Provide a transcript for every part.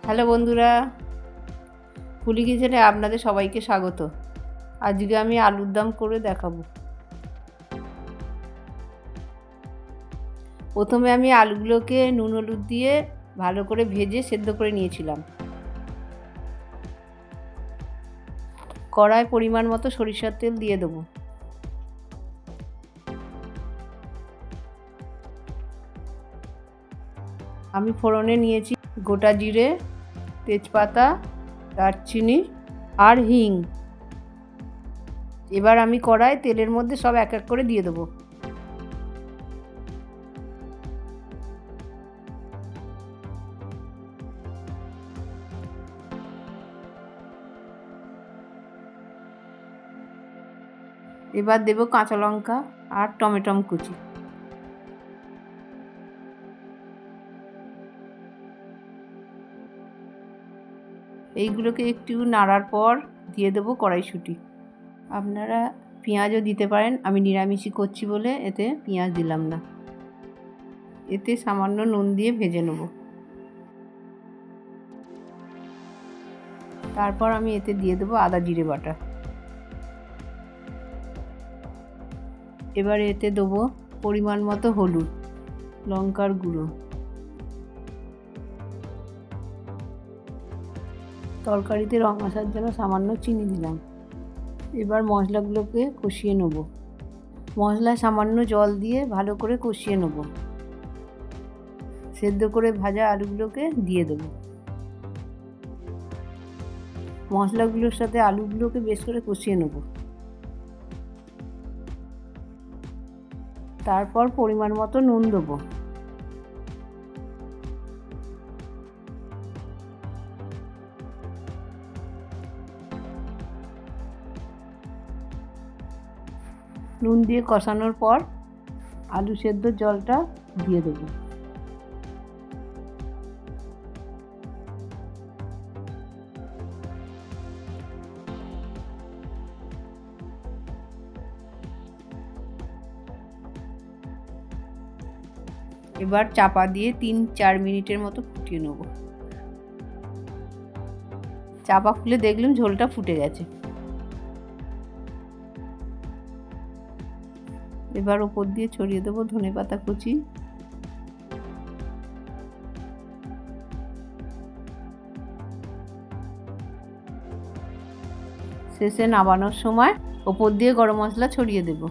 Hello বন্ধুরা, ফুলি কিচেনে আপনাদের সবাইকে স্বাগত। আজকে আমি আলুর দম করে দেখাবো। প্রথমে আমি আলুগুলোকে নুন হলুদ দিয়ে ভালো করে ভেজে সেদ্ধ করে নিয়েছিলাম। কড়ায় পরিমাণ মতো সরিষার তেল দিয়ে দেবো। আমি ফোড়নে নিয়েছি গোটা জিরে, তেজপাতা, দারচিনি আর হিং। এবার আমি কড়ায় তেলের মধ্যে সব এক এক করে দিয়ে দেবো। এবার দেব কাঁচা লঙ্কা আর টমেটো কুচি। এইগুলোকে একটু নাড়ার পর দিয়ে দেবো কড়াইশুঁটি। আপনারা পেঁয়াজও দিতে পারেন, আমি নিরামিষই করছি বলে এতে পেঁয়াজ দিলাম না। এতে সামান্য নুন দিয়ে ভেজে নেব। তারপর আমি এতে দিয়ে দেবো আদা জিরে বাটা। এবার এতে দেবো পরিমাণ মতো হলুদ, লঙ্কার গুঁড়ো। তরকারিতে রং আসার জন্য সামান্য চিনি দিলাম। এবার মশলাগুলোকে কষিয়ে নেব। মশলায় সামান্য জল দিয়ে ভালো করে কষিয়ে নেব। সেদ্ধ করে ভাজা আলুগুলোকে দিয়ে দেবো। মশলাগুলোর সাথে আলুগুলোকে বেশ করে কষিয়ে নেব। তারপর পরিমাণ মতো নুন দেবো। নুন দিয়ে কষানোর পর আলু সেদ্ধ জলটা দিয়ে দেবো। এবার চাপা দিয়ে 3-4 মিনিটের মতো ফুটিয়ে নেব। চাপা খুলে দেখলাম ঝোলটা ফুটে গেছে। এবার ওপর দিয়ে ছড়িয়ে দেবো ধনেপাতা কুচি। শেষে নামানোর সময় ওপর দিয়ে গরম মশলা ছড়িয়ে দেব।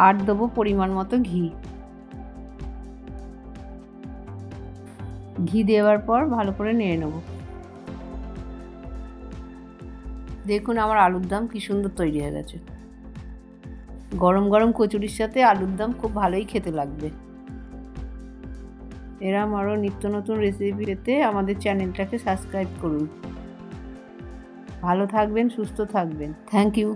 আর দেবো পরিমাণ মতো ঘি। ঘি দেওয়ার পর ভালো করে নেড়ে নেব। দেখুন আমার আলুর দম কি সুন্দর তৈরি হয়ে গেছে। গরম গরম কচুরির সাথে আলুর দম খুব ভালোই খেতে লাগবে। এরম আরও নিত্য নতুন রেসিপি পেতে আমাদের চ্যানেলটাকে সাবস্ক্রাইব করুন। ভালো থাকবেন, সুস্থ থাকবেন। Thank you.